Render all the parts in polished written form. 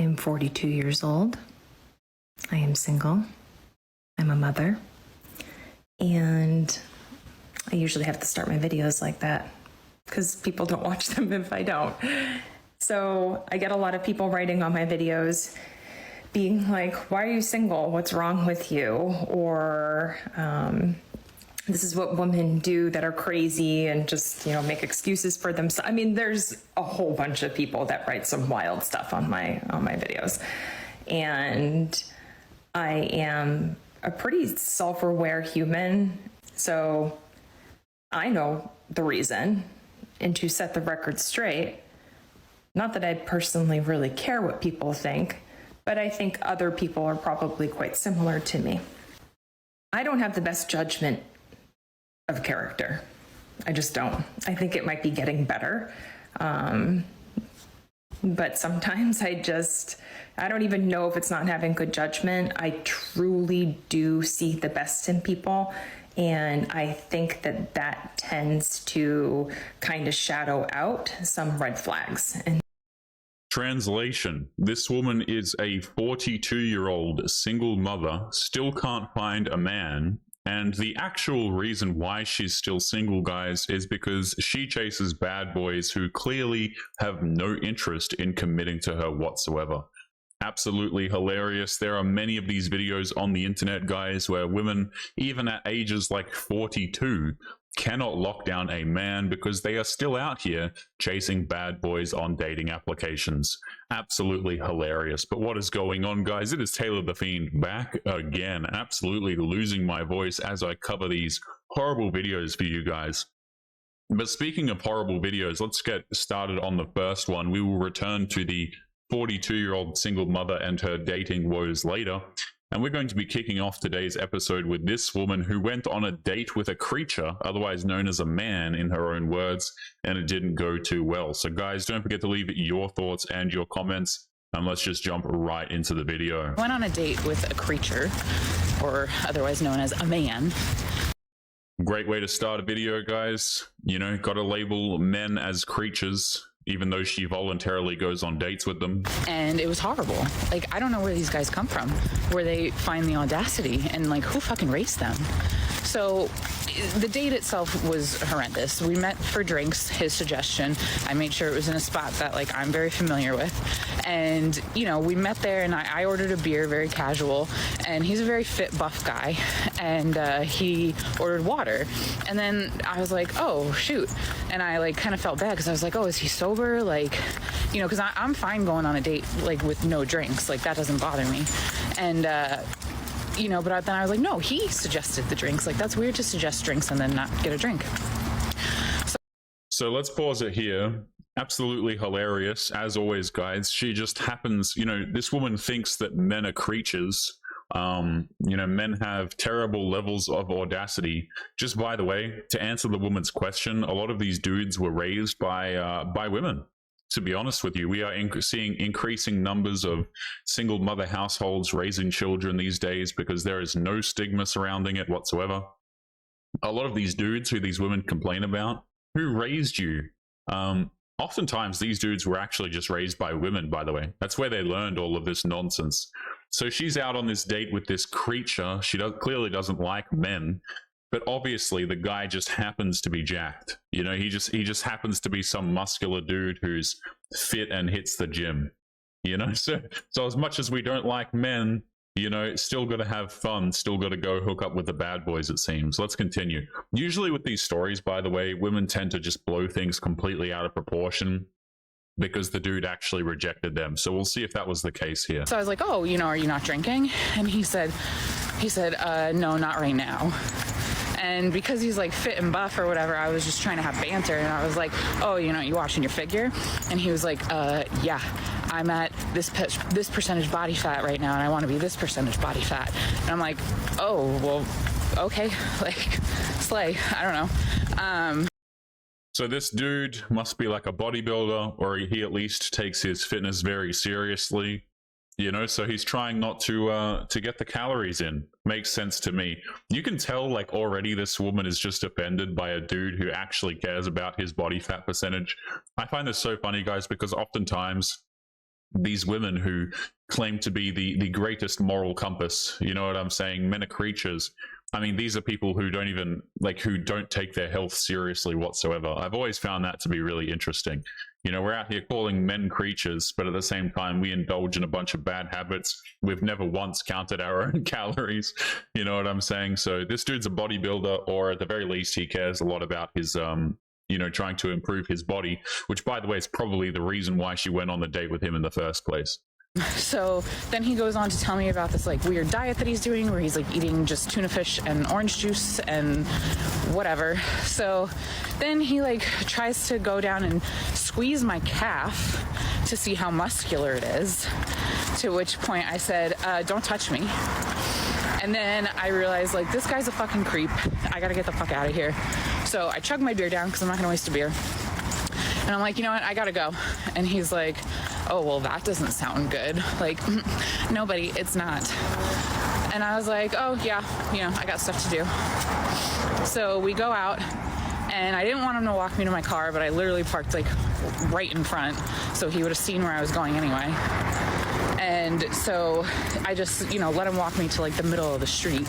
am 42 years old. I am single. I'm a mother. And I usually have to start my videos like that because people don't watch them if I don't. So I get a lot of people writing on my videos being like, why are you single? What's wrong with you? Or this is what women do that are crazy and just, you know, make excuses for themselves. I mean, there's a whole bunch of people that write some wild stuff on my videos. And I am a pretty self-aware human. So I know the reason. And to set the record straight, not that I personally really care what people think, but I think other people are probably quite similar to me. I don't have the best judgment of character. I just don't. I think it might be getting better. But sometimes I don't even know if it's not having good judgment. I truly do see the best in people. And I think that tends to kind of shadow out some red flags. And translation: this woman is a 42-year-old single mother, still can't find a man. And the actual reason why she's still single, guys, is because she chases bad boys who clearly have no interest in committing to her whatsoever. Absolutely hilarious. There are many of these videos on the internet, guys, where women, even at ages like 42, cannot lock down a man because they are still out here chasing bad boys on dating applications. Absolutely hilarious. But what is going on, guys? It is Taylor the Fiend back again, absolutely losing my voice as I cover these horrible videos for you guys. But speaking of horrible videos, let's get started on the first one. We will return to the 42-year-old single mother and her dating woes later. And we're going to be kicking off today's episode with this woman who went on a date with a creature, otherwise known as a man in her own words, and it didn't go too well. So guys, don't forget to leave your thoughts and your comments, and let's just jump right into the video. I went on a date with a creature, or otherwise known as a man. Great way to start a video, guys. You know, gotta label men as creatures, even though she voluntarily goes on dates with them. And it was horrible. Like, I don't know where these guys come from, where they find the audacity, and like, who fucking raised them? So the date itself was horrendous. We met for drinks, his suggestion. I made sure it was in a spot that like I'm very familiar with. And, you know, we met there and I ordered a beer, very casual. And he's a very fit, buff guy. And he ordered water. And then I was like, oh, shoot. And I like kind of felt bad because I was like, oh, is he sober? Like, you know, because I'm fine going on a date like with no drinks. Like, that doesn't bother me. And, you know, but then I was like, no, he suggested the drinks. Like, that's weird to suggest drinks and then not get a drink. So let's pause it here. Absolutely hilarious. As always, guys, she just happens, you know, this woman thinks that men are creatures. You know, men have terrible levels of audacity. Just by the way, to answer the woman's question, a lot of these dudes were raised by women. To be honest with you, we are seeing increasing numbers of single mother households raising children these days because there is no stigma surrounding it whatsoever. A lot of these dudes who these women complain about, who raised you? Oftentimes these dudes were actually just raised by women, by the way. That's where they learned all of this nonsense. So she's out on this date with this creature. She clearly doesn't like men. But obviously, the guy just happens to be jacked. You know, he just happens to be some muscular dude who's fit and hits the gym. You know, so as much as we don't like men, you know, still got to have fun, still got to go hook up with the bad boys, it seems. Let's continue. Usually with these stories, by the way, women tend to just blow things completely out of proportion because the dude actually rejected them. So we'll see if that was the case here. So I was like, oh, you know, are you not drinking? And he said, no, not right now. And because he's like fit and buff or whatever, I was just trying to have banter. And I was like, oh, you know, you watching your figure? And he was like, yeah, I'm at this percentage body fat right now. And I want to be this percentage body fat. And I'm like, oh, well, okay. Like, slay. I don't know. So this dude must be like a bodybuilder, or he at least takes his fitness very seriously. You know, so he's trying not to get the calories in. Makes sense to me. You can tell, like, already this woman is just offended by a dude who actually cares about his body fat percentage. I find this so funny, guys, because oftentimes these women who claim to be the greatest moral compass. You know what I'm saying? Men are creatures. I mean, these are people who don't even who don't take their health seriously whatsoever. I've always found that to be really interesting. You know, we're out here calling men creatures, but at the same time, we indulge in a bunch of bad habits. We've never once counted our own calories. You know what I'm saying? So this dude's a bodybuilder, or at the very least, he cares a lot about his, trying to improve his body, which, by the way, is probably the reason why she went on the date with him in the first place. So then he goes on to tell me about this weird diet that he's doing where he's eating just tuna fish and orange juice and whatever. So then he tries to go down and squeeze my calf to see how muscular it is, to which point I said, don't touch me. And then I realized this guy's a fucking creep. I gotta get the fuck out of here. So I chug my beer down because I'm not gonna waste a beer. And I'm like, you know what, I gotta go. And he's like, oh, well, that doesn't sound good. No, buddy, it's not. And I was like, oh, yeah, I got stuff to do. So we go out, and I didn't want him to walk me to my car, but I literally parked right in front, so he would have seen where I was going anyway. And so I just, let him walk me to the middle of the street.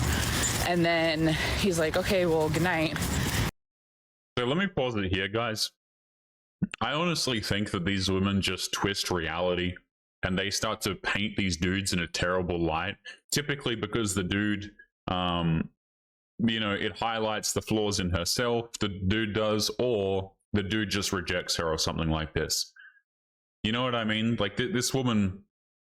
And then he's like, okay, well, good night. So let me pause it here, guys. I honestly think that these women just twist reality and they start to paint these dudes in a terrible light, typically because the dude, it highlights the flaws in herself, the dude does, or the dude just rejects her or something like this. You know what I mean? This woman,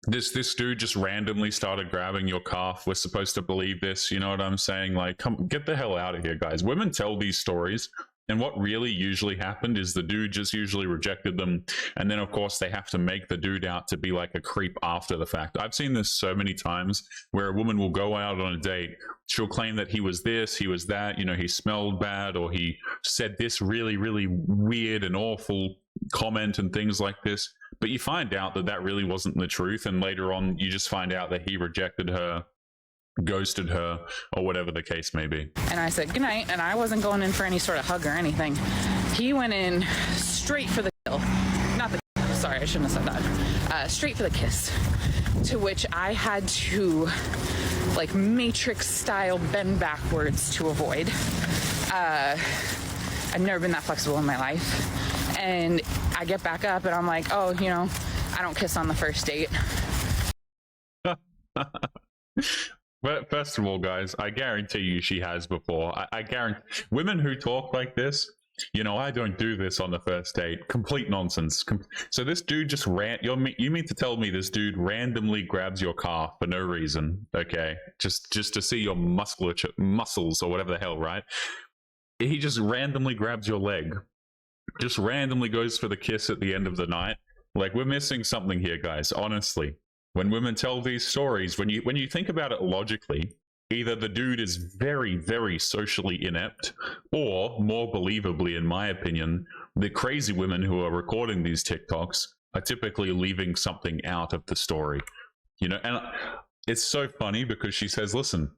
this dude just randomly started grabbing your calf. We're supposed to believe this. You know what I'm saying? Come, get the hell out of here, guys. Women tell these stories. And what really usually happened is the dude just usually rejected them. And then, of course, they have to make the dude out to be a creep after the fact. I've seen this so many times where a woman will go out on a date. She'll claim that he was this, he was that, he smelled bad, or he said this really, really weird and awful comment and things like this. But you find out that that really wasn't the truth. And later on, you just find out that he rejected her, ghosted her, or whatever the case may be. And I said goodnight, and I wasn't going in for any sort of hug or anything. He went in straight for the kill. Not the kill, sorry, I shouldn't have said that. Straight for the kiss, to which I had to Matrix style bend backwards to avoid. I've never been that flexible in my life. And I get back up and I'm like, oh, I don't kiss on the first date. But first of all, guys, I guarantee you she has before. I guarantee women who talk like this, I don't do this on the first date. Complete nonsense. So this dude just you mean to tell me this dude randomly grabs your calf for no reason, okay? Just to see your muscles or whatever the hell, right? He just randomly grabs your leg. Just randomly goes for the kiss at the end of the night. We're missing something here, guys, honestly. When women tell these stories, when you think about it logically, either the dude is very, very socially inept, or more believably, in my opinion, the crazy women who are recording these TikToks are typically leaving something out of the story. And it's so funny because she says, listen,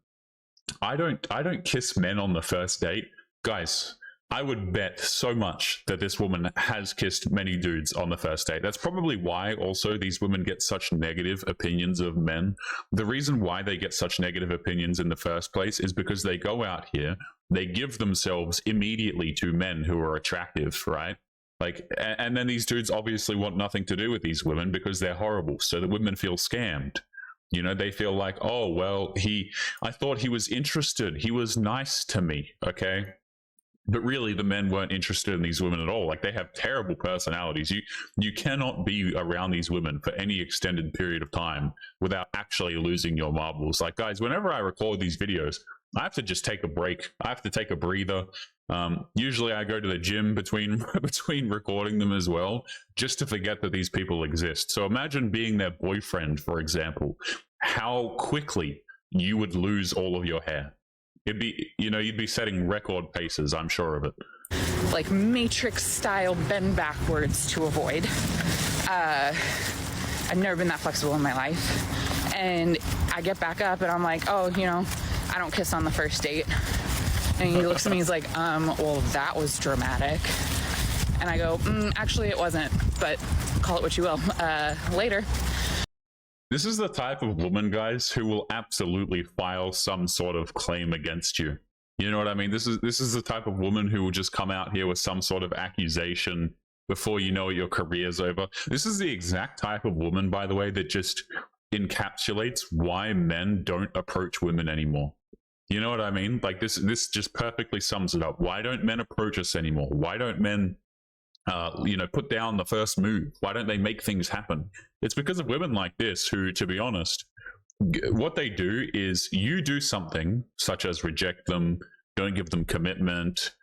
I don't kiss men on the first date. Guys, I would bet so much that this woman has kissed many dudes on the first date. That's probably why also these women get such negative opinions of men. The reason why they get such negative opinions in the first place is because they go out here, they give themselves immediately to men who are attractive, right? And then these dudes obviously want nothing to do with these women because they're horrible. So the women feel scammed. They feel like, oh, well, I thought he was interested. He was nice to me, okay? But really, the men weren't interested in these women at all. They have terrible personalities. You cannot be around these women for any extended period of time without actually losing your marbles. Guys, whenever I record these videos, I have to just take a break. I have to take a breather. Usually I go to the gym between recording them as well, just to forget that these people exist. So imagine being their boyfriend, for example, how quickly you would lose all of your hair. It'd be, you'd be setting record paces, I'm sure of it. Matrix style bend backwards to avoid. I've never been that flexible in my life. And I get back up and I'm like, oh, I don't kiss on the first date. And he looks at me, he's like, well, that was dramatic. And I go, actually it wasn't, but call it what you will. Later. This is the type of woman, guys, who will absolutely file some sort of claim against you. You know what I mean? This is the type of woman who will just come out here with some sort of accusation before you know it, your career's over. This is the exact type of woman, by the way, that just encapsulates why men don't approach women anymore. You know what I mean? Like this just perfectly sums it up. Why don't men approach us anymore? Why don't men put down the first move? Why don't they make things happen? It's because of women like this who, to be honest, what they do is you do something such as reject them, don't give them commitment,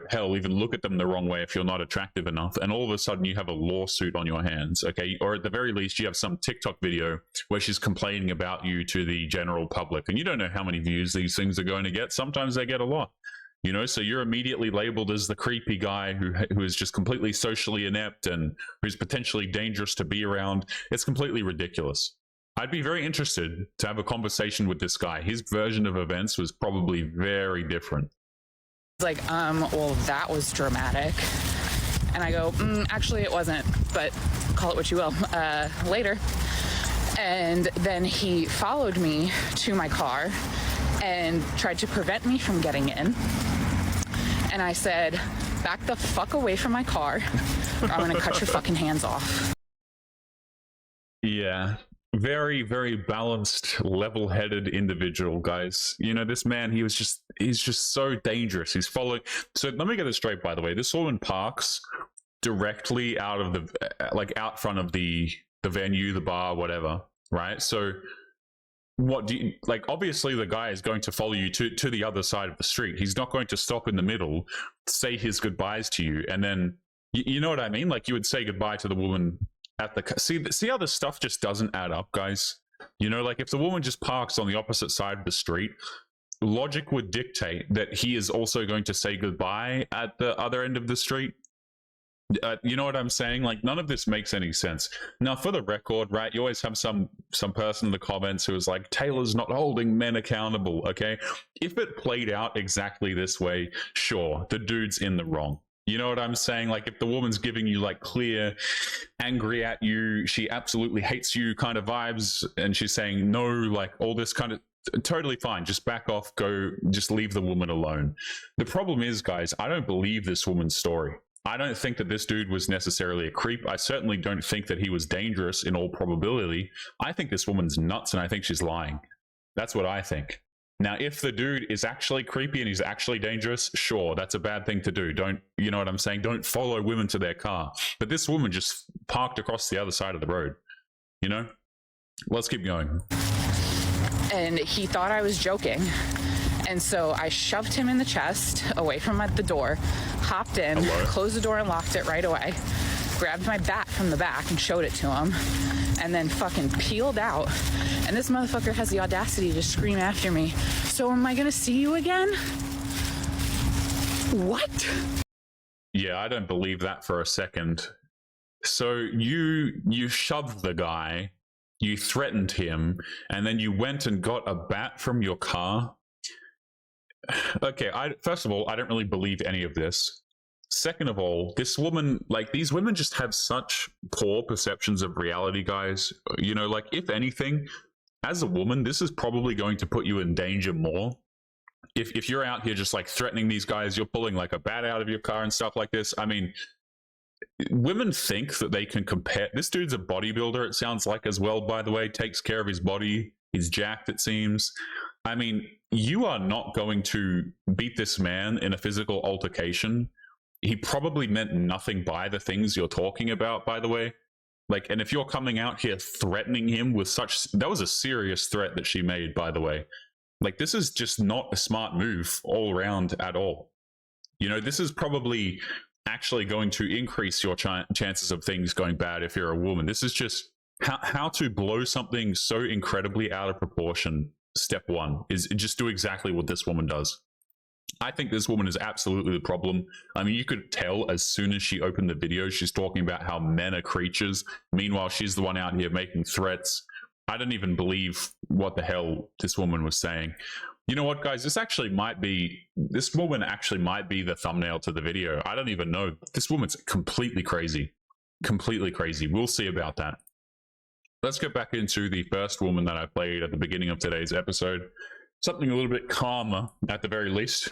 hell, even look at them the wrong way if you're not attractive enough, and all of a sudden you have a lawsuit on your hands, okay? Or at the very least, you have some TikTok video where she's complaining about you to the general public, and you don't know how many views these things are going to get. Sometimes they get a lot. So you're immediately labeled as the creepy guy who is just completely socially inept and who's potentially dangerous to be around. It's completely ridiculous. I'd be very interested to have a conversation with this guy. His version of events was probably very different. Like, well, that was dramatic. And I go, actually it wasn't, but call it what you will. Later. And then he followed me to my car and tried to prevent me from getting in. And I said, back the fuck away from my car, or I'm gonna cut your fucking hands off. Yeah, very, very balanced, level-headed individual, guys. This man, he's just so dangerous. He's following. So let me get this straight, by the way. This woman parks directly out of out front of the venue, the bar, whatever, right? So what do you obviously the guy is going to follow you to the other side of the street. He's not going to stop in the middle, say his goodbyes to you, and then you know what I mean? Like you would say goodbye to the woman at the see how this stuff just doesn't add up, guys. If the woman just parks on the opposite side of the street, logic would dictate that he is also going to say goodbye at the other end of the street. You know what I'm saying? Like, none of this makes any sense. Now, for the record, right, you always have some person in the comments who is like, Taylor's not holding men accountable, okay? If it played out exactly this way, sure, the dude's in the wrong. You know what I'm saying? Like, if the woman's giving you clear, angry at you, she absolutely hates you kind of vibes, and she's saying no, all this kind of, totally fine. Just back off, just leave the woman alone. The problem is, guys, I don't believe this woman's story. I don't think that this dude was necessarily a creep. I certainly don't think that he was dangerous in all probability. I think this woman's nuts, and I think she's lying. That's what I think. Now, if the dude is actually creepy and he's actually dangerous, sure, that's a bad thing to do. You know what I'm saying? Don't follow women to their car. But this woman just parked across the other side of the road. Let's keep going. And he thought I was joking. And so I shoved him in the chest away from the door, hopped in, closed the door and locked it right away, grabbed my bat from the back and showed it to him, and then fucking peeled out. And this motherfucker has the audacity to scream after me, so am I gonna see you again? What? Yeah, I don't believe that for a second. So you shoved the guy, you threatened him, and then you went and got a bat from your car? Okay, first of all, I don't really believe any of this. Second of all, this woman, these women just have such poor perceptions of reality, guys. If anything, as a woman, this is probably going to put you in danger more. If you're out here just threatening these guys, you're pulling a bat out of your car and stuff like this. I mean, women think that they can compare. This dude's a bodybuilder, it sounds like, as well, by the way, takes care of his body. He's jacked, it seems. I mean, you are not going to beat this man in a physical altercation. He probably meant nothing by the things you're talking about, by the way. And if you're coming out here threatening him with that was a serious threat that she made, by the way. This is just not a smart move all around at all. This is probably actually going to increase your chances of things going bad if you're a woman. This is just how to blow something so incredibly out of proportion. Step one is just do exactly what this woman does. I think this woman is absolutely the problem. I mean, you could tell as soon as she opened the video, she's talking about how men are creatures. Meanwhile, she's the one out here making threats. I don't even believe what the hell this woman was saying. You know what, guys? This woman actually might be the thumbnail to the video. I don't even know. This woman's completely crazy. completely crazy. We'll see about that. Let's get back into the first woman that I played at the beginning of today's episode. Something a little bit calmer at the very least.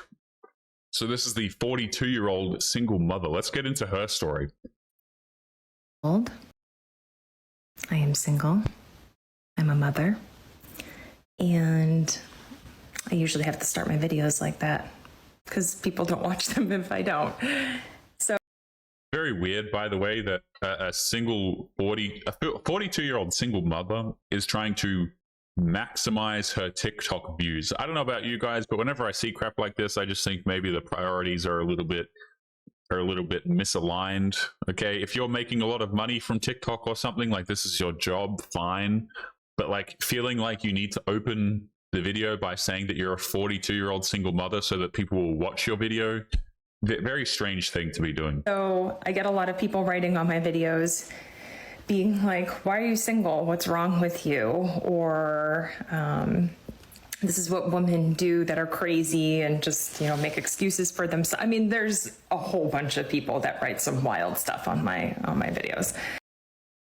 So this is the 42-year-old single mother. Let's get into her story. I am single. I'm a mother. And I usually have to start my videos like that because people don't watch them if I don't. So very weird, by the way, that a 42-year-old single mother is trying to maximize her TikTok views. I don't know about you guys, but whenever I see crap like this, I just think maybe the priorities are a little bit misaligned. Okay, if you're making a lot of money from TikTok or something, like this is your job, fine. But like feeling like you need to open the video by saying that you're a 42-year-old single mother so that people will watch your video, very strange thing to be doing. So I get a lot of people writing on my videos being like, why are you single? What's wrong with you? Or this is what women do that are crazy and just, make excuses for themselves. I mean, there's a whole bunch of people that write some wild stuff on my videos.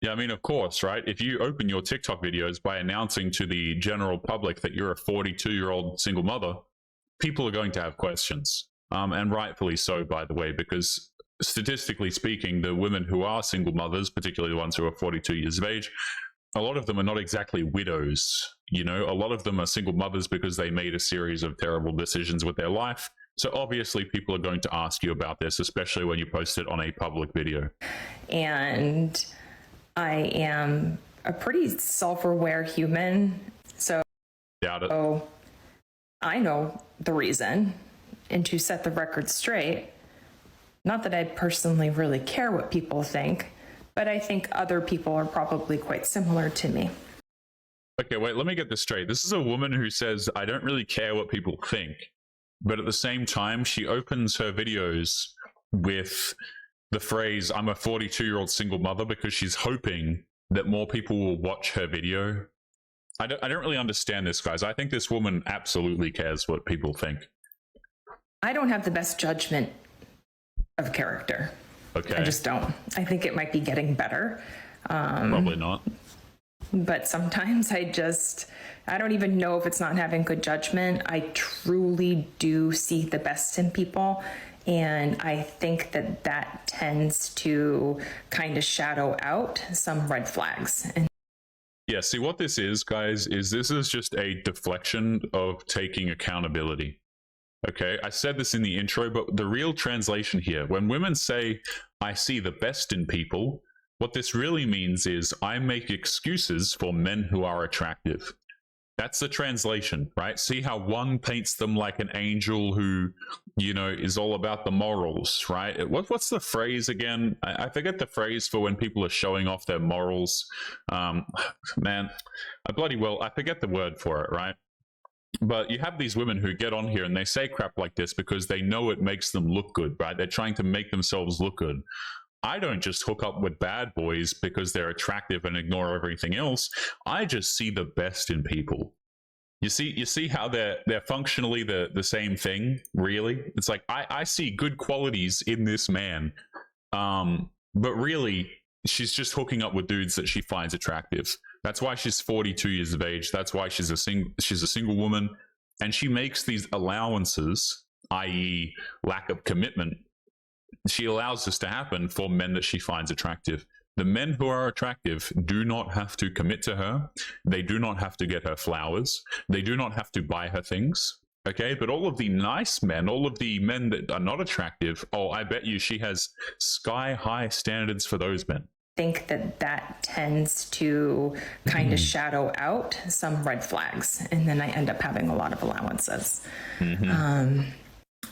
Yeah, I mean, of course, right? If you open your TikTok videos by announcing to the general public that you're a 42-year-old single mother, people are going to have questions. And rightfully so, by the way, because statistically speaking, the women who are single mothers, particularly the ones who are 42 years of age, a lot of them are not exactly widows. A lot of them are single mothers because they made a series of terrible decisions with their life. So obviously people are going to ask you about this, especially when you post it on a public video. And I am a pretty self-aware human. So doubt it. I know the reason. And to set the record straight, not that I personally really care what people think, but I think other people are probably quite similar to me. Okay, wait, let me get this straight. This is a woman who says, I don't really care what people think. But at the same time, she opens her videos with the phrase, I'm a 42-year-old single mother, because she's hoping that more people will watch her video. I don't really understand this, guys. I think this woman absolutely cares what people think. I don't have the best judgment of character. Okay. I just don't. I think it might be getting better. Probably not. But sometimes I don't even know if it's not having good judgment. I truly do see the best in people. And I think that tends to kind of shadow out some red flags. Yeah, see what this is, guys, is this is just a deflection of taking accountability. Okay, I said this in the intro, but the real translation here, when women say, I see the best in people, what this really means is I make excuses for men who are attractive. That's the translation, right? See how one paints them like an angel who, is all about the morals, right? What's the phrase again? I forget the phrase for when people are showing off their morals. Man, I forget the word for it, right? But you have these women who get on here and they say crap like this because they know it makes them look good, right? They're trying to make themselves look good. I don't just hook up with bad boys because they're attractive and ignore everything else. I just see the best in people. You see how they're functionally the same thing, really? It's like, I see good qualities in this man. But really, she's just hooking up with dudes that she finds attractive. That's why she's 42 years of age. That's why she's a single woman. And she makes these allowances, i.e. lack of commitment. She allows this to happen for men that she finds attractive. The men who are attractive do not have to commit to her. They do not have to get her flowers. They do not have to buy her things. Okay, but all of the nice men, all of the men that are not attractive, I bet you she has sky-high standards for those men. I think that tends to kind of shadow out some red flags, and then I end up having a lot of allowances.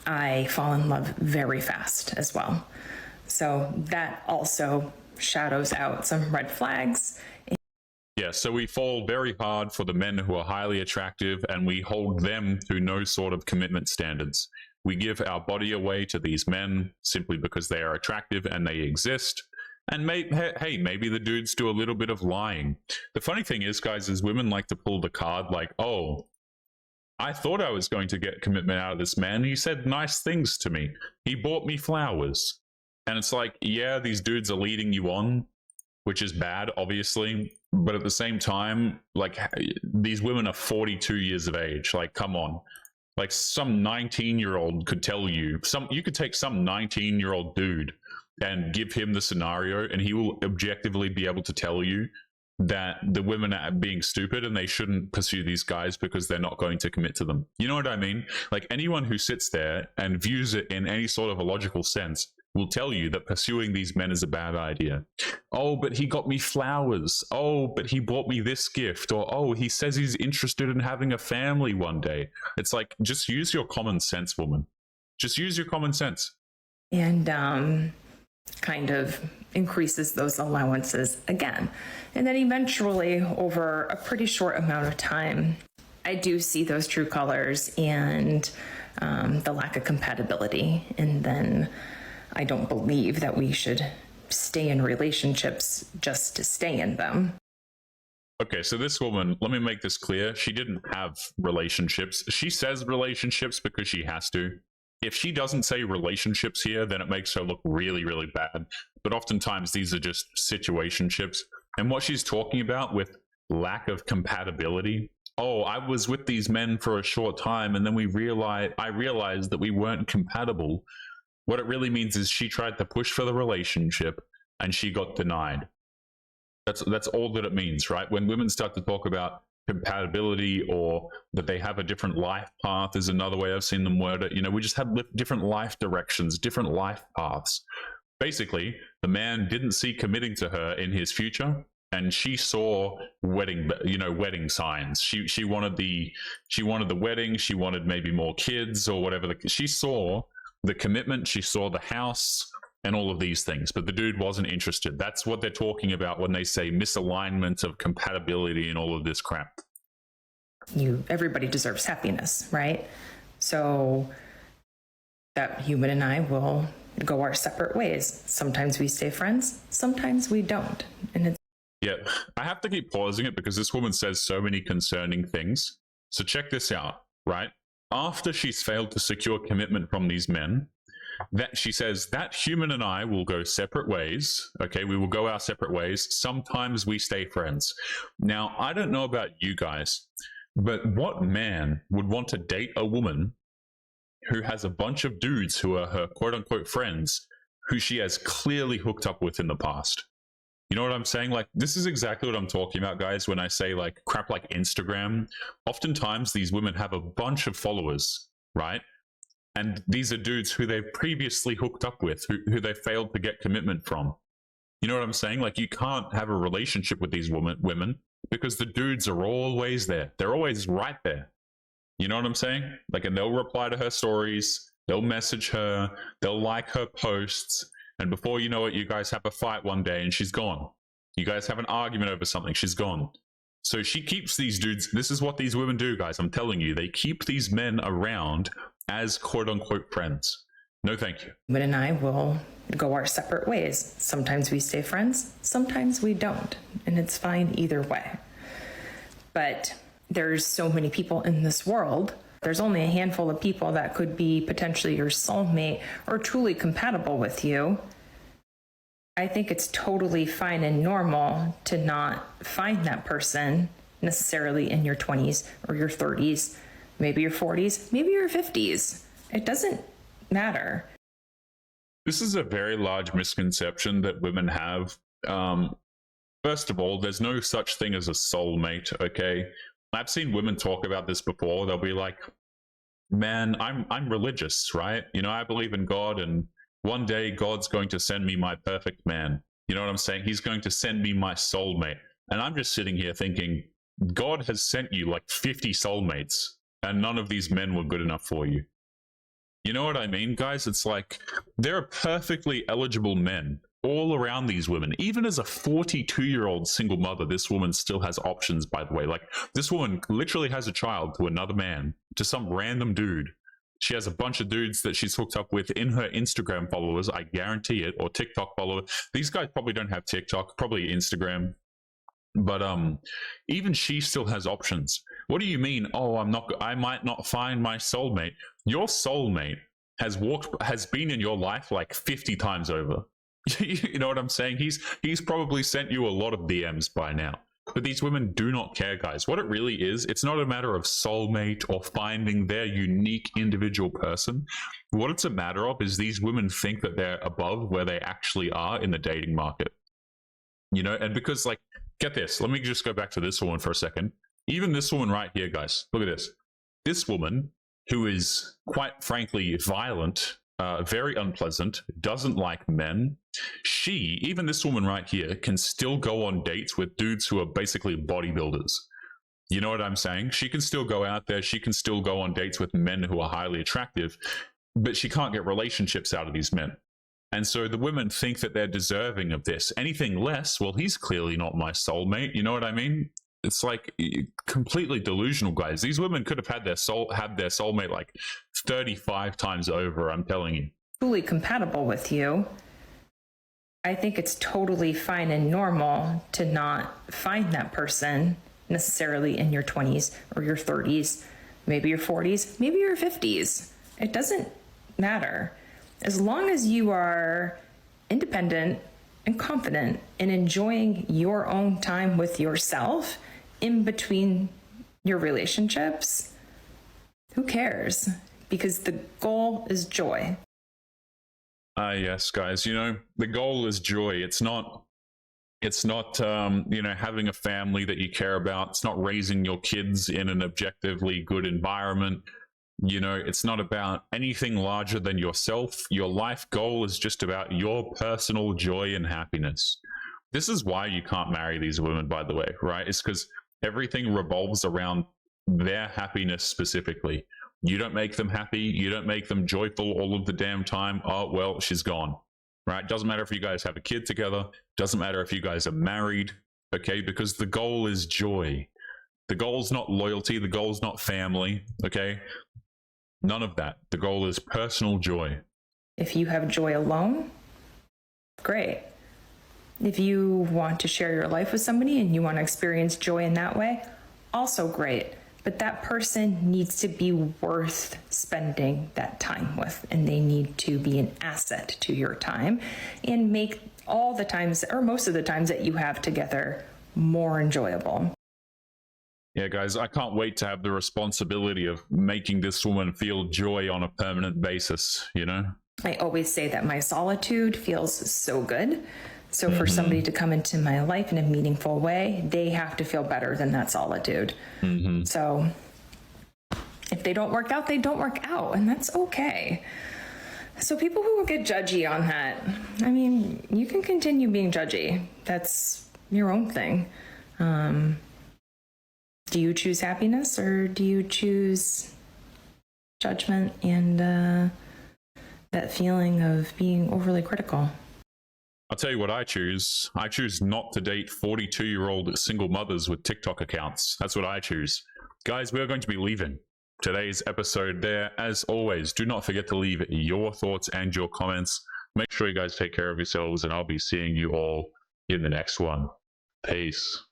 I fall in love very fast as well. So that also shadows out some red flags. Yeah, so we fall very hard for the men who are highly attractive, and we hold them to no sort of commitment standards. We give our body away to these men simply because they are attractive and they exist. And maybe the dudes do a little bit of lying. The funny thing is, guys, is women like to pull the card like, oh, I thought I was going to get commitment out of this man. He said nice things to me. He bought me flowers. And it's like, yeah, these dudes are leading you on, which is bad, obviously. But at the same time, like, these women are 42 years of age. Like, come on. Like, some 19-year-old could tell you, you could take some 19-year-old dude and give him the scenario, and he will objectively be able to tell you that the women are being stupid and they shouldn't pursue these guys because they're not going to commit to them. You know what I mean? Like, anyone who sits there and views it in any sort of a logical sense will tell you that pursuing these men is a bad idea. Oh, but he got me flowers. Oh, but he bought me this gift. Or, oh, he says he's interested in having a family one day. It's like, just use your common sense, woman. Just use your common sense. And kind of increases those allowances again. And then eventually, over a pretty short amount of time, I do see those true colors and the lack of compatibility. And then I don't believe that we should stay in relationships just to stay in them. Okay, so this woman, let me make this clear. She didn't have relationships. She says relationships because she has to. If she doesn't say relationships here, then it makes her look really, really bad. But oftentimes these are just situationships. And what she's talking about with lack of compatibility, oh, I was with these men for a short time and then I realized that we weren't compatible. What it really means is she tried to push for the relationship and she got denied. That's all that it means, right? When women start to talk about compatibility or that they have a different life path is another way I've seen them word it. You know, we just have different life directions, different life paths. Basically, the man didn't see committing to her in his future, and she saw wedding signs. She wanted the wedding. She wanted maybe more kids or whatever. She saw the commitment. She saw the house and all of these things, but the dude wasn't interested. That's what they're talking about when they say misalignment of compatibility and all of this crap. Everybody deserves happiness, right? So that human and I will go our separate ways. Sometimes we stay friends, sometimes we don't. And it's yeah, I have to keep pausing it because this woman says so many concerning things. So check this out, right? After she's failed to secure commitment from these men, that she says that human and I will go separate ways. Okay, we will go our separate ways. Sometimes we stay friends. Now, I don't know about you guys, but what man would want to date a woman who has a bunch of dudes who are her quote unquote friends who she has clearly hooked up with in the past? You know what I'm saying? Like, this is exactly what I'm talking about, guys, when I say like crap like Instagram. Oftentimes these women have a bunch of followers, right? And these are dudes who they've previously hooked up with, who they failed to get commitment from. You know what I'm saying? Like, you can't have a relationship with these women because the dudes are always there. They're always right there. You know what I'm saying? Like, and they'll reply to her stories. They'll message her. They'll like her posts. And before you know it, you guys have a fight one day and she's gone. You guys have an argument over something. She's gone. So she keeps these dudes. This is what these women do, guys. I'm telling you, they keep these men around as quote unquote friends. No, thank you. But and I will go our separate ways. Sometimes we stay friends, sometimes we don't. And it's fine either way. But there's so many people in this world. There's only a handful of people that could be potentially your soulmate or truly compatible with you. I think it's totally fine and normal to not find that person necessarily in your 20s or your 30s. Maybe your 40s, maybe your 50s. It doesn't matter. This is a very large misconception that women have. First of all, there's no such thing as a soulmate, okay? I've seen women talk about this before. They'll be like, man, I'm religious, right? You know, I believe in God, and one day God's going to send me my perfect man. You know what I'm saying? He's going to send me my soulmate. And I'm just sitting here thinking, God has sent you like 50 soulmates. And none of these men were good enough for you. You know what I mean, guys? It's like there are perfectly eligible men all around these women. Even as a 42-year-old single mother, this woman still has options, by the way. Like, this woman literally has a child to another man, to some random dude. She has a bunch of dudes that she's hooked up with in her Instagram followers, I guarantee it, or TikTok followers. These guys probably don't have TikTok, probably Instagram. But even she still has options. What do you mean? Oh, I might not find my soulmate. Your soulmate has been in your life like 50 times over. You know what I'm saying? He's probably sent you a lot of DMs by now. But these women do not care, guys. What it really is, it's not a matter of soulmate or finding their unique individual person. What it's a matter of is these women think that they're above where they actually are in the dating market. You know, and because, like, get this, let me just go back to this woman for a second. Even this woman right here, guys, look at this. This woman, who is quite frankly violent, very unpleasant, doesn't like men. Even this woman right here, can still go on dates with dudes who are basically bodybuilders. You know what I'm saying? She can still go out there. She can still go on dates with men who are highly attractive, but she can't get relationships out of these men. And so the women think that they're deserving of this. Anything less, well, he's clearly not my soulmate. You know what I mean? It's like completely delusional, guys. These women could have had their soulmate like 35 times over, I'm telling you. Truly compatible with you, I think it's totally fine and normal to not find that person necessarily in your 20s or your 30s, maybe your 40s, maybe your 50s. It doesn't matter. As long as you are independent and confident and enjoying your own time with yourself in between your relationships, who cares? Because the goal is joy. Yes, guys, you know, the goal is joy. It's not, you know, having a family that you care about. It's not raising your kids in an objectively good environment. You know, it's not about anything larger than yourself. Your life goal is just about your personal joy and happiness. This is why you can't marry these women, by the way, right? It's because everything revolves around their happiness specifically. You don't make them happy. You don't make them joyful all of the damn time. Oh, well, she's gone, right? Doesn't matter if you guys have a kid together. Doesn't matter if you guys are married, okay? Because the goal is joy. The goal's not loyalty. The goal's not family, okay? None of that. The goal is personal joy. If you have joy alone, great. If you want to share your life with somebody and you want to experience joy in that way, also great. But that person needs to be worth spending that time with, and they need to be an asset to your time and make all the times, or most of the times that you have together, more enjoyable. Yeah, guys, I can't wait to have the responsibility of making this woman feel joy on a permanent basis, you know? I always say that my solitude feels so good. So for somebody to come into my life in a meaningful way, they have to feel better than that solitude. So if they don't work out, they don't work out, and that's okay. So people who will get judgy on that, I mean, you can continue being judgy. That's your own thing. Do you choose happiness, or do you choose judgment and that feeling of being overly critical? I'll tell you what I choose. I choose not to date 42-year-old single mothers with TikTok accounts. That's what I choose. Guys, we're going to be leaving today's episode there. As always, do not forget to leave your thoughts and your comments. Make sure you guys take care of yourselves, and I'll be seeing you all in the next one. Peace.